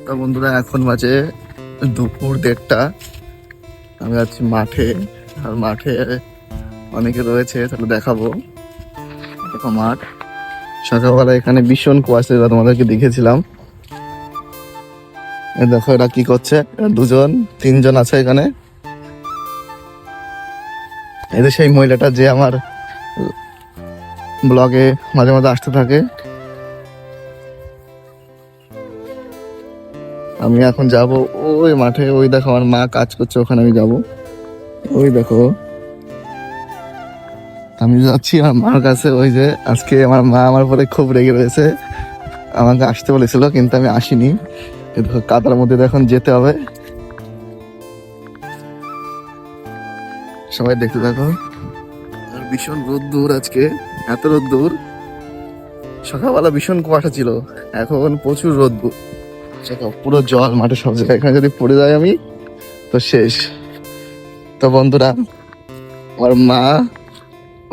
তো বন্ধুরা এখন বাজে দুপুর 1:30। আমি যাচ্ছি মাঠে, আর মাঠে অনেকে রয়েছে, তাহলে দেখাবো। দেখো মাঠ, সকালবেলা এখানে ভীষণ কুয়াশা ছিল, তোমাদেরকে দেখেছিলাম। দেখো এরা কি করছে, দুজন তিনজন আছে এখানে। এদের সেই মহিলাটা যে আমার ব্লগে মাঝে মাঝে আসতে থাকে। আমি এখন যাব ওই মাঠে, ওই দেখো আমার মা কাজ করছে, ওখানে আমি যাব। ওই দেখো আমি যাচ্ছি আমার মার কাছে। ওই যে আজকে আমার মা আমার পরে খুব রেগে রয়েছে, আমাকে আসতে বলেছিল কিন্তু আমি আসিনি। এই দেখো কাদার মধ্যে এখন যেতে হবে, সবাই দেখতে থাকো। আর ভীষণ রোদ্দুর আজকে, এত রোদ্দুর। সকালবেলা ভীষণ কুয়াশা ছিল, এখন প্রচুর রোদ্দুর। দেখো পুরো জল মাঠে সব জায়গায়, এখানে যদি পড়ে যাই আমি তো শেষ। তো বন্ধুরা, আমার মা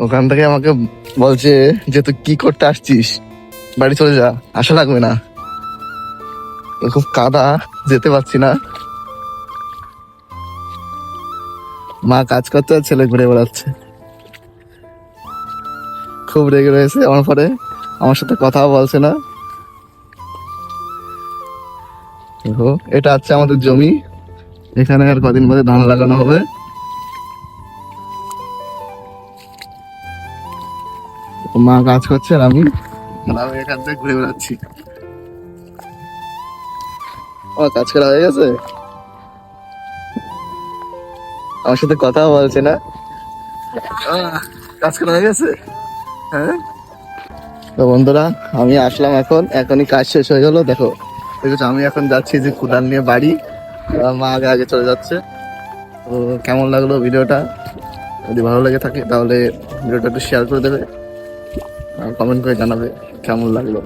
ওখান থেকে আমাকে বলছে যে তুই কি করতে আসছিস, বাড়ি চলে যা, আশা লাগবে না। খুব কাদা, যেতে পারছি না। মা কাজ করতে আর ছেলে ঘুরে বেড়াচ্ছে, খুব রেগে রয়েছে আমার পরে, আমার সাথে কথাও বলছে না। দেখো এটা হচ্ছে আমাদের জমি, এখানে আর কদিন বাদে ধান লাগানো হবে। মা কাজ করছে আর আমি এখান থেকে ঘুরে বেড়াচ্ছি। আমার কাজ করা হয়ে গেছে, আমার সাথে কথাও বলছে না। কাজ করা হয়ে গেছে, হ্যাঁ। তো বন্ধুরা, আমি আসলাম এখনই কাজ শেষ হয়ে গেল। দেখো দেখেছো, আমি এখন যাচ্ছি যে কুদাল নিয়ে বাড়ি, মা আগে আগে চলে যাচ্ছে। তো কেমন লাগলো ভিডিওটা, যদি ভালো লেগে থাকে তাহলে ভিডিওটা একটু শেয়ার করে দেবে, কমেন্ট করে জানাবে কেমন লাগলো।